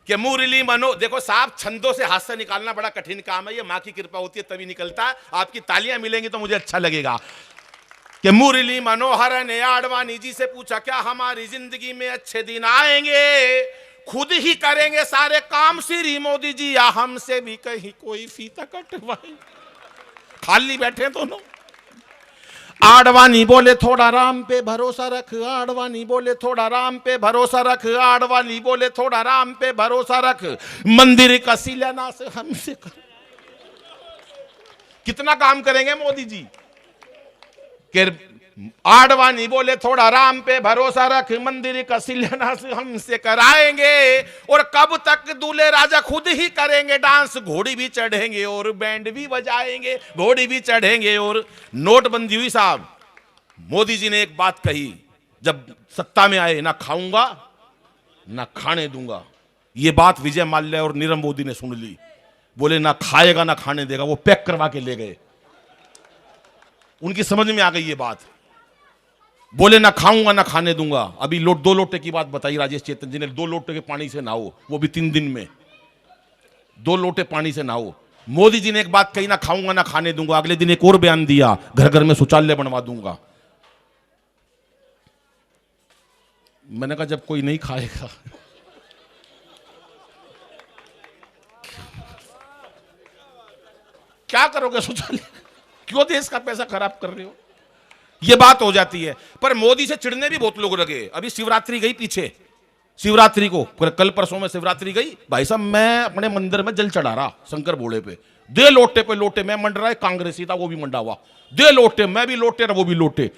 A: कि मुरली देखो साहब, छंदों से हास्य निकालना बड़ा कठिन काम है, ये मां की कृपा होती है तभी निकलता है। आपकी तालियां मिलेंगी तो मुझे अच्छा लगेगा। कि मुरली मनोहर ने आडवाणी जी से पूछा, क्या हमारी जिंदगी में अच्छे दिन आएंगे? खुद ही करेंगे सारे काम श्री मोदी जी, या हमसे भी कहीं कोई फीता कटवाए? खाली बैठे दोनों। आडवाणी बोले थोड़ा राम पे भरोसा रख, आडवाणी बोले थोड़ा राम पे भरोसा रख, आडवाणी बोले थोड़ा राम पे भरोसा रख, मंदिर का शिलान्यास हमसे कर। कितना काम करेंगे मोदी जी? आडवाणी बोले थोड़ा राम पे भरोसा रख, मंदिर का शिलान्यास हमसे कराएंगे। और कब तक दूल्हे राजा खुद ही करेंगे डांस, घोड़ी भी चढ़ेंगे और बैंड भी बजाएंगे, घोड़ी भी चढ़ेंगे। और नोटबंदी हुई साहब, मोदी जी ने एक बात कही जब सत्ता में आए, ना खाऊंगा ना खाने दूंगा। ये बात विजय माल्या और नीरव मोदी ने सुन ली। बोले ना खाएगा ना खाने देगा, वो पैक करवा के ले गए। उनकी समझ में आ गई ये बात। बोले ना खाऊंगा ना खाने दूंगा। अभी 2 लोटे की बात बताई राजेश चेतन जी ने, 2 लोटे के पानी से नहाओ, वो भी 3 दिन में 2 लोटे पानी से नहाओ। मोदी जी ने एक बात कही, ना खाऊंगा ना खाने दूंगा। अगले दिन एक और बयान दिया, घर घर में शौचालय बनवा दूंगा। मैंने कहा जब कोई नहीं खाएगा क्या करोगे शौचालय? क्यों देश का पैसा खराब कर रहे हो? ये बात हो जाती है। पर मोदी से चिढ़ने भी बहुत लोग लगे। अभी शिवरात्रि गई पीछे, शिवरात्रि को कल परसों में शिवरात्रि गई, भाई साहब मैं अपने मंदिर में जल चढ़ा रहा शंकर भोले पे, दे लोटे पे लोटे। मैं मंड रहा है, कांग्रेसी था वो भी मंडा हुआ, दे लोटे, मैं भी लोटे वो भी लोटे।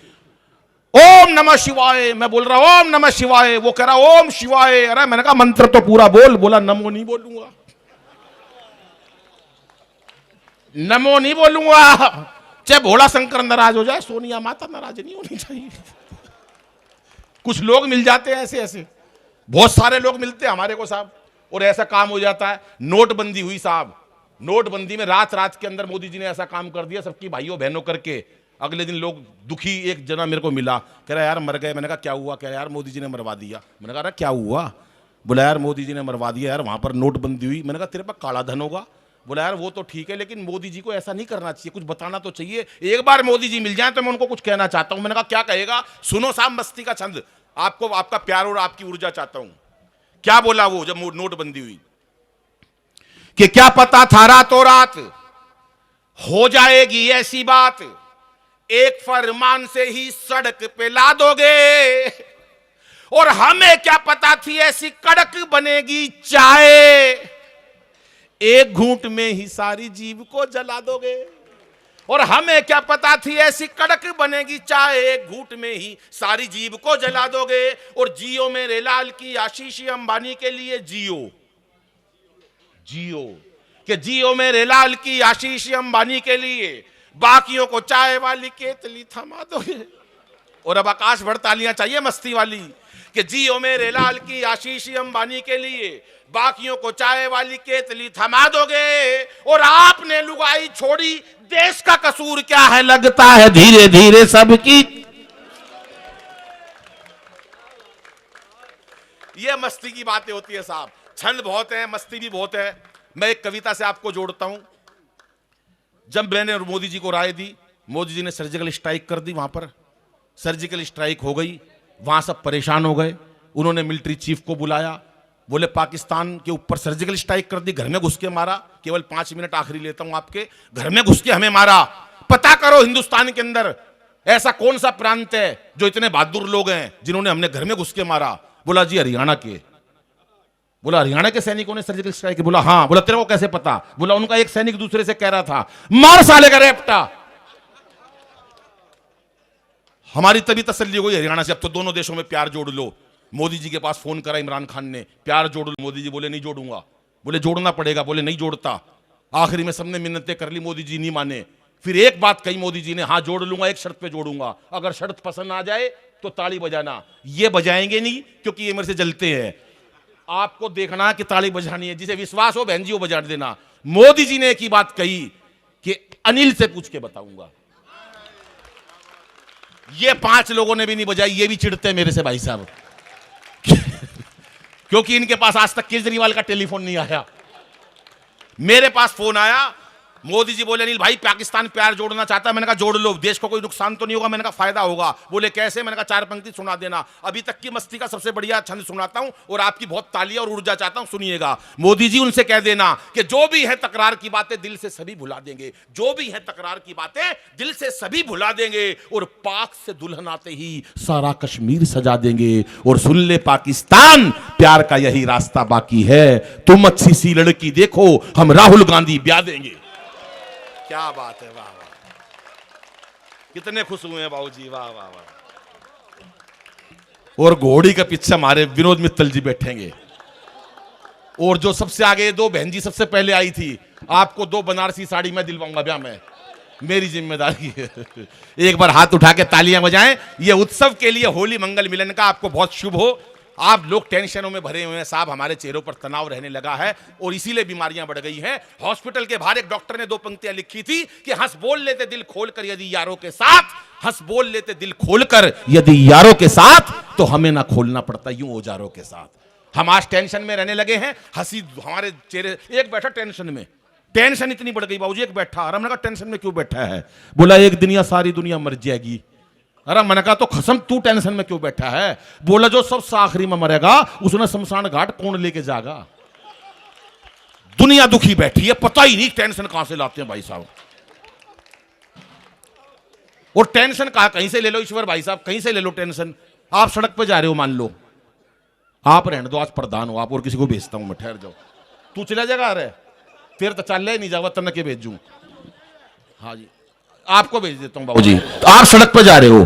A: ओम नमः शिवाय, मैं बोल रहा ओम नमः शिवाय, वो कह रहा ओम शिवाय। अरे मैंने कहा मंत्र तो पूरा बोल। बोला नमो नहीं बोलूंगा, नमो नहीं बोलूंगा। चाहे भोला शंकर नाराज हो जाए, सोनिया माता नाराज नहीं होनी चाहिए। कुछ लोग मिल जाते हैं ऐसे ऐसे, बहुत सारे लोग मिलते हैं हमारे को साहब, और ऐसा काम हो जाता है। नोटबंदी हुई साहब, नोटबंदी में रात रात के अंदर मोदी जी ने ऐसा काम कर दिया सबकी भाइयों बहनों करके। अगले दिन लोग दुखी, एक जना मेरे को मिला, कह रहा यार मर गए। मैंने कहा क्या हुआ? कह रहा यार मोदी जी ने मरवा दिया। मैंने कहा क्या हुआ? बोला यार मोदी जी ने मरवा दिया यार, वहां पर नोटबंदी हुई। मैंने कहा तेरे पास काला धन होगा? बोला यार वो तो ठीक है, लेकिन मोदी जी को ऐसा नहीं करना चाहिए, कुछ बताना तो चाहिए। एक बार मोदी जी मिल जाए तो मैं उनको कुछ कहना चाहता हूं। मैंने कहा क्या कहेगा? सुनो साहब मस्ती का छंद, आपको आपका प्यार और आपकी ऊर्जा चाहता हूं। क्या बोला वो जब नोटबंदी हुई? कि क्या पता था रातों रात हो जाएगी ऐसी बात, एक फरमान से ही सड़क पे ला दोगे। और हमें क्या पता थी ऐसी कड़क बनेगी चाय, एक घूंट में ही सारी जीभ को जला दोगे। और हमें क्या पता थी ऐसी कड़क बनेगी चाय, एक घूंट में ही सारी जीभ को जला दोगे। और जियो मेरे लाल की आशीष अंबानी के लिए जियो, जियो, कि जियो मेरे लाल की आशीष अंबानी के लिए, बाकियों को चाय वाली केतली थमा दोगे। और अब आकाश भर तालियां चाहिए मस्ती वाली कि जियो मेरे लाल की आशीष अंबानी के लिए, बाकियों को चाय वाली केतली थमा दोगे। और आपने लुगाई छोड़ी, देश का कसूर क्या है, लगता है धीरे धीरे सबकी। ये मस्ती की बातें होती है साहब, छंद बहुत है, मस्ती भी बहुत है। मैं एक कविता से आपको जोड़ता हूं। जब मैंने मोदी जी को राय दी, मोदी जी ने सर्जिकल स्ट्राइक कर दी, वहां पर सर्जिकल स्ट्राइक हो गई, वहां सब परेशान हो गए। उन्होंने मिलिट्री चीफ को बुलाया, बोले पाकिस्तान के ऊपर सर्जिकल स्ट्राइक कर दी, घर में घुस के मारा। केवल 5 मिनट आखिरी लेता हूं आपके, घर में घुस के हमें मारा। पता करो हिंदुस्तान के अंदर ऐसा कौन सा प्रांत है जो इतने बहादुर लोग हैं जिन्होंने हमने घर में घुस के मारा। बोला जी हरियाणा के। बोला हरियाणा के सैनिकों ने सर्जिकल स्ट्राइक की? बोला हाँ। बोला तेरे को कैसे पता? बोला उनका एक सैनिक दूसरे से कह रहा था मार साले का रेपटा। हमारी तभी तसल्ली हो गई हरियाणा से, अब तो दोनों देशों में प्यार जोड़ लो। मोदी जी के पास फोन करा इमरान खान ने, प्यार जोड़ लो। मोदी जी बोले नहीं जोड़ूंगा। बोले जोड़ना पड़ेगा। बोले नहीं जोड़ता। आखिरी में सबने मिन्नतें कर ली, मोदी जी नहीं माने। फिर एक बात कही मोदी जी ने, हाँ जोड़ लूंगा, एक शर्त पे जोड़ूंगा, अगर शर्त पसंद आ जाए तो ताली बजाना। ये बजाएंगे नहीं क्योंकि ये मेरे से जलते हैं। आपको देखना कि ताली बजानी है, जिसे विश्वास हो बहन जी वो बजा देना। मोदी जी ने एक ही बात कही कि अनिल से पूछ के बताऊंगा। ये 5 लोगों ने भी नहीं बजाई, ये भी चिढ़ते हैं मेरे से भाई साहब क्योंकि इनके पास आज तक केजरीवाल का टेलीफोन नहीं आया। मेरे पास फोन आया, मोदी जी बोले अनिल भाई पाकिस्तान प्यार जोड़ना चाहता है। मैंने कहा जोड़ लो, देश को कोई नुकसान तो नहीं होगा। मैंने कहा फायदा होगा। बोले कैसे? मैंने कहा 4 पंक्ति सुना देना। अभी तक की मस्ती का सबसे बढ़िया छंद सुनाता हूं और आपकी बहुत तालियां और ऊर्जा चाहता हूं, सुनिएगा। मोदी जी उनसे कह देना कि जो भी है तकरार की बातें दिल से सभी भुला देंगे, जो भी है तकरार की बातें दिल से सभी भुला देंगे, और पाक से दुल्हन आते ही सारा कश्मीर सजा देंगे। और सुन ले पाकिस्तान, प्यार का यही रास्ता बाकी है, तुम अच्छी सी लड़की देखो, हम राहुल गांधी ब्याह देंगे। क्या बात है, वाह वाह, कितने खुश हुए हैं बाबूजी, वाह वाह वाह। और घोड़ी के पीछे हमारे विनोद मित्तल जी बैठेंगे। और जो सबसे आगे 2 बहन जी सबसे पहले आई थी, आपको 2 बनारसी साड़ी मैं दिलवाऊंगा ब्याह में, मेरी जिम्मेदारी है। एक बार हाथ उठा के तालियां बजाएं। ये उत्सव के लिए होली मंगल मिलन का आपको बहुत शुभ हो। आप लोग टेंशनों में भरे हुए हैं साहब, हमारे चेहरों पर तनाव रहने लगा है और इसीलिए बीमारियां बढ़ गई हैं। हॉस्पिटल के बाहर एक डॉक्टर ने 2 पंक्तियां लिखी थी कि हंस बोल लेते दिल खोलकर यदि यारों के साथ, हंस बोल लेते दिल खोलकर यदि यारों के साथ, तो हमें ना खोलना पड़ता यूं औजारों के साथ। हम आज टेंशन में रहने लगे हैं, हंसी हमारे चेहरे। एक बैठा टेंशन में, टेंशन इतनी बढ़ गई बाबूजी, एक बैठा। और हमने कहा टेंशन में क्यों बैठा है? बोला एक दिन या सारी दुनिया मर जाएगी। अरे मैंने कहा तो कसम तू टेंशन में क्यों बैठा है? बोला जो सबसे आखिरी में मरेगा उसने शमशान घाट कौन लेके जाएगा? दुनिया दुखी बैठी है, पता ही नहीं टेंशन कहां से लाते हैं भाई साहब। और टेंशन कहीं से ले लो ईश्वर भाई साहब, कहीं से ले लो टेंशन। आप सड़क पे जा रहे हो, मान लो आप रहने दो, आज प्रधान हो आप, और किसी को भेजता हूं मैं, ठहर जाओ। तू चला जाएगा? अरे फिर तो चल नहीं जावा, तन के भेजूं। हाँ जी आपको भेज देता हूं बाबूजी। तो आप सड़क पर जा रहे हो,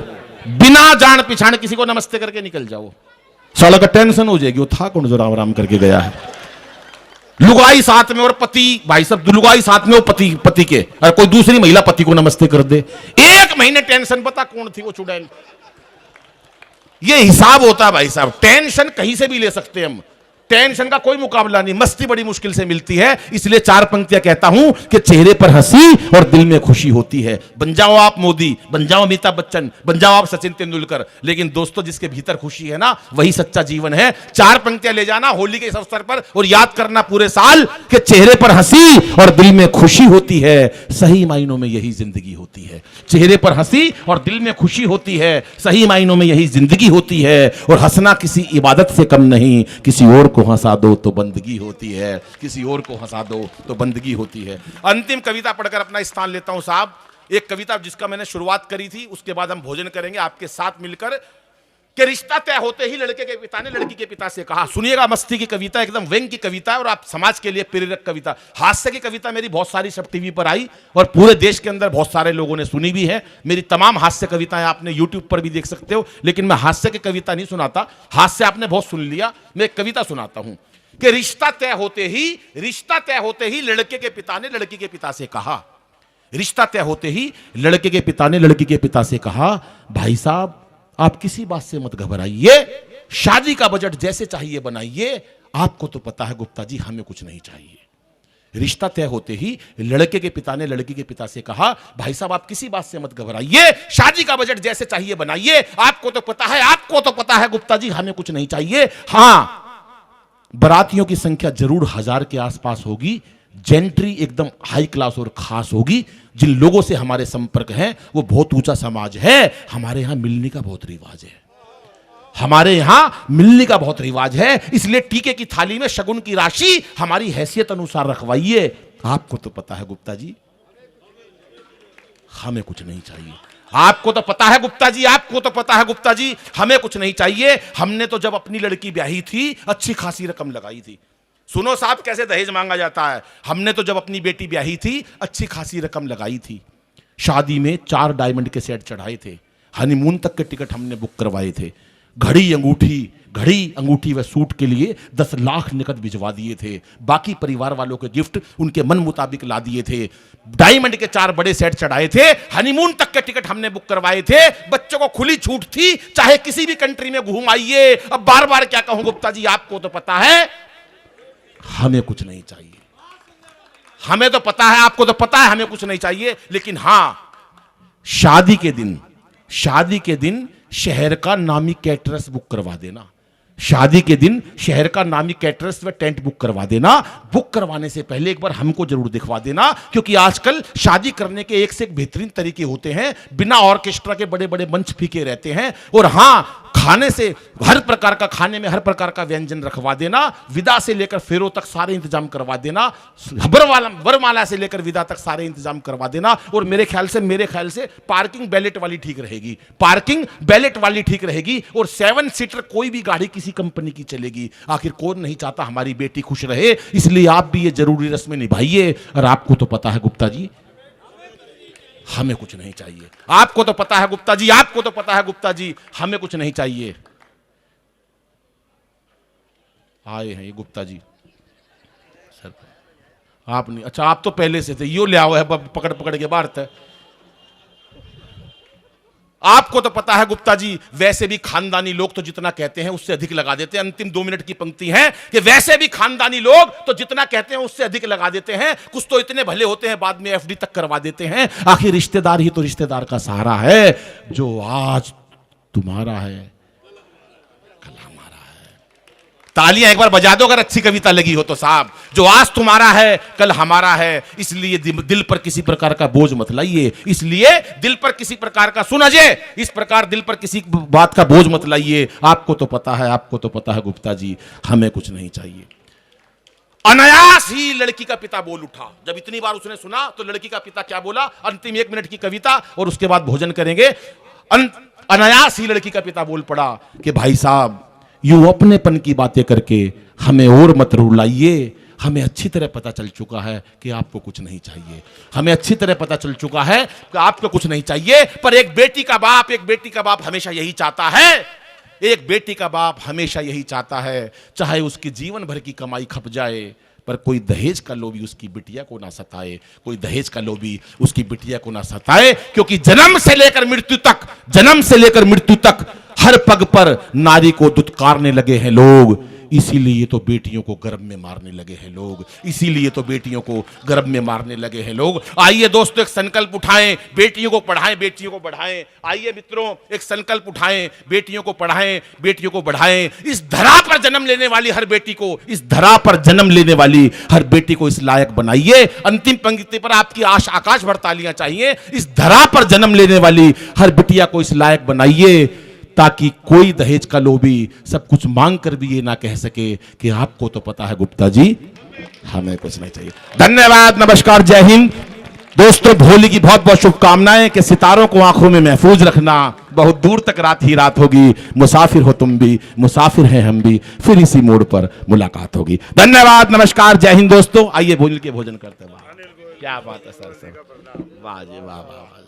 A: बिना जान पिछाड़ किसी को नमस्ते करके निकल जाओ, सड़क टेंशन हो जाएगी। वो था कौन जो राम राम करके गया है? लुगाई साथ में और पति, भाई साहब लुगाई साथ में वो पति के, और कोई दूसरी महिला पति को नमस्ते कर दे। 1 महीने टेंशन, पता कौन थी वो चुड़ैल। ये हिसाब होता है भाई साहब, टेंशन कहीं से भी ले सकते हैं हम, टेंशन का कोई मुकाबला नहीं। मस्ती बड़ी मुश्किल से मिलती है, इसलिए 4 पंक्तियां कहता हूं कि चेहरे पर हंसी और दिल में खुशी होती है। बन जाओ आप मोदी, बन जाओ अमिताभ बच्चन, बन जाओ आप सचिन तेंदुलकर, लेकिन दोस्तों जिसके भीतर खुशी है ना, वही सच्चा जीवन है। 4 पंक्तियां ले जाना होली के इस अवसर पर और याद करना पूरे साल कि चेहरे पर हंसी और दिल में खुशी होती है, सही मायनों में यही जिंदगी होती है। चेहरे पर हंसी और दिल में खुशी होती है, सही मायनों में यही जिंदगी होती है। और हंसना किसी इबादत से कम नहीं, किसी और को हंसा दो तो बंदगी होती है, किसी और को हंसा दो तो बंदगी होती है। अंतिम कविता पढ़कर अपना स्थान लेता हूं साहब। एक कविता जिसका मैंने शुरुआत करी थी, उसके बाद हम भोजन करेंगे आपके साथ मिलकर, कि रिश्ता तय होते ही लड़के के पिता ने लड़की के पिता से कहा। सुनिएगा, मस्ती की कविता, एकदम व्यंग की कविता है और आप समाज के लिए प्रेरक कविता। हास्य की कविता मेरी बहुत सारी सब टीवी पर आई और पूरे देश के अंदर बहुत सारे लोगों ने सुनी भी है। मेरी तमाम हास्य कविताएं आपने यूट्यूब पर भी देख सकते हो, लेकिन मैं हास्य की कविता नहीं सुनाता। हास्य आपने बहुत सुन लिया, मैं एक कविता सुनाता हूं कि रिश्ता तय होते ही लड़के के पिता ने लड़की के पिता से कहा रिश्ता तय होते ही लड़के के पिता ने लड़की के पिता से कहा, भाई साहब आप किसी बात से मत घबराइए, शादी का बजट जैसे चाहिए बनाइए, आपको तो पता है गुप्ता जी हमें कुछ नहीं चाहिए। रिश्ता तय होते ही लड़के के पिता ने लड़की के पिता से कहा, भाई साहब आप किसी बात से मत घबराइए, शादी का बजट जैसे चाहिए बनाइए, आपको तो पता है गुप्ता जी हमें कुछ नहीं चाहिए। हां, बारातियों की संख्या जरूर 1000 के आसपास होगी, जेंट्री एकदम हाई क्लास और खास होगी, जिन लोगों से हमारे संपर्क हैं वो बहुत ऊंचा समाज है, हमारे यहां मिलने का बहुत रिवाज है, हमारे यहां मिलने का बहुत रिवाज है, इसलिए टीके की थाली में शगुन की राशि हमारी हैसियत अनुसार रखवाइए। आपको तो पता है गुप्ता जी हमें कुछ नहीं चाहिए, आपको तो पता है गुप्ता जी, आपको तो पता है गुप्ता जी हमें कुछ नहीं चाहिए। हमने तो जब अपनी लड़की ब्याही थी अच्छी खासी रकम लगाई थी। सुनो साहब कैसे दहेज मांगा जाता है। हमने तो जब अपनी बेटी ब्याही थी अच्छी खासी रकम लगाई थी, शादी में 4 डायमंड के सेट चढ़ाए थे, हनीमून तक के टिकट हमने बुक करवाए थे, घड़ी अंगूठी व सूट के लिए 10 लाख नकद भिजवा दिए थे, बाकी परिवार वालों के गिफ्ट उनके मन मुताबिक ला दिए थे, डायमंड के 4 बड़े सेट चढ़ाए थे, हनीमून तक के टिकट हमने बुक करवाए थे, बच्चों को खुली छूट थी, चाहे किसी भी कंट्री में घूम आइए। अब बार बार क्या कहूं गुप्ता जी, आपको तो पता है हमें कुछ नहीं चाहिए, हमें तो पता है, आपको तो पता है हमें कुछ नहीं चाहिए। लेकिन हां, शादी के दिन शहर का नामी कैटरस बुक करवा देना, शादी के दिन शहर का नामी कैटरस व टेंट बुक करवा देना। बुक करवाने से पहले एक बार हमको जरूर दिखवा देना, क्योंकि आजकल शादी करने के एक से एक बेहतरीन तरीके होते हैं, बिना ऑर्केस्ट्रा के बड़े बड़े मंच फीके रहते हैं। और हां, खाने से हर प्रकार का, खाने में हर प्रकार का व्यंजन रखवा देना, विदा से लेकर फेरों तक सारे इंतजाम करवा देना, वरमाला से लेकर विदा तक सारे इंतजाम करवा देना। और मेरे ख्याल से पार्किंग बैलेट वाली ठीक रहेगी, पार्किंग बैलेट वाली ठीक रहेगी। और 7 सीटर कोई भी गाड़ी किसी कंपनी की चलेगी। आखिर कौन नहीं चाहता हमारी बेटी खुश रहे, इसलिए आप भी ये जरूरी रस्में निभाइए। और आपको तो पता है गुप्ता जी हमें कुछ नहीं चाहिए, आपको तो पता है गुप्ता जी, आपको तो पता है गुप्ता जी हमें कुछ नहीं चाहिए। आए हैं ये गुप्ता जी सर, आप नहीं, अच्छा आप तो पहले से थे, यो ले आओ है पकड़ पकड़ के बाहर थे। आपको तो पता है गुप्ता जी, वैसे भी खानदानी लोग तो जितना कहते हैं उससे अधिक लगा देते हैं। अंतिम 2 मिनट की पंक्ति है कि वैसे भी खानदानी लोग तो जितना कहते हैं उससे अधिक लगा देते हैं। कुछ तो इतने भले होते हैं बाद में एफडी तक करवा देते हैं। आखिर रिश्तेदार ही तो रिश्तेदार का सहारा है, जो आज तुम्हारा है कल हमारा है। तालियां एक बार बजा दो अगर अच्छी कविता लगी हो तो साहब, जो आज तुम्हारा है कल हमारा है। इसलिए दिल पर किसी प्रकार का बोझ मत लाइए, इसलिए दिल पर किसी प्रकार का, सुन अजय, इस प्रकार दिल पर किसी बात का बोझ मत लाइए। आपको तो पता है गुप्ता जी हमें कुछ नहीं चाहिए। अनायास ही लड़की का पिता बोल उठा। जब इतनी बार उसने सुना तो लड़की का पिता क्या बोला, अंतिम 1 मिनट की कविता और उसके बाद भोजन करेंगे। अनायास ही लड़की का पिता बोल पड़ा कि भाई साहब यूं अपनेपन की बातें करके हमें और मत रुलाइए। हमें अच्छी तरह पता चल चुका है कि आपको कुछ नहीं चाहिए, हमें अच्छी तरह पता चल चुका है कि आपको कुछ नहीं चाहिए। पर एक बेटी का बाप हमेशा यही चाहता है, एक बेटी का बाप हमेशा यही चाहता है, चाहे उसकी जीवन भर की कमाई खप जाए, पर कोई दहेज का लोभी उसकी बिटिया को ना सताए, कोई दहेज का लोभी उसकी बिटिया को ना सताए। क्योंकि जन्म से लेकर मृत्यु तक हर पग पर नारी को दुत्कारने लगे हैं लोग। इसीलिए तो बेटियों को गर्भ में मारने लगे हैं लोग, इसीलिए तो बेटियों को गर्भ में मारने लगे हैं लोग। आइए दोस्तों एक संकल्प उठाएं, बेटियों को पढ़ाएं, बेटियों को बढ़ाएं। आइए मित्रों एक संकल्प उठाएं, बेटियों को पढ़ाएं, बेटियों को बढ़ाएं। इस धरा पर जन्म लेने वाली हर बेटी को, इस धरा पर जन्म लेने वाली हर बेटी को इस लायक बनाइए। अंतिम पंक्ति पर आपकी आकाश भर तालियां चाहिए। इस धरा पर जन्म लेने वाली हर बिटिया को इस लायक बनाइए, ताकि कोई दहेज का लोभी सब कुछ मांग कर भी ये ना कह सके कि आपको तो पता है गुप्ता जी हमें कुछ नहीं चाहिए। धन्यवाद, नमस्कार, जय हिंद। दोस्तों होली की बहुत बहुत शुभकामनाएं कि सितारों को आंखों में महफूज रखना। बहुत दूर तक रात ही रात होगी, मुसाफिर हो तुम भी, मुसाफिर हैं हम भी, फिर इसी मोड़ पर मुलाकात होगी। धन्यवाद, नमस्कार, जय हिंद। दोस्तों आइए भोजन करते हैं। क्या बात है सर, वाह जी वाह वाह।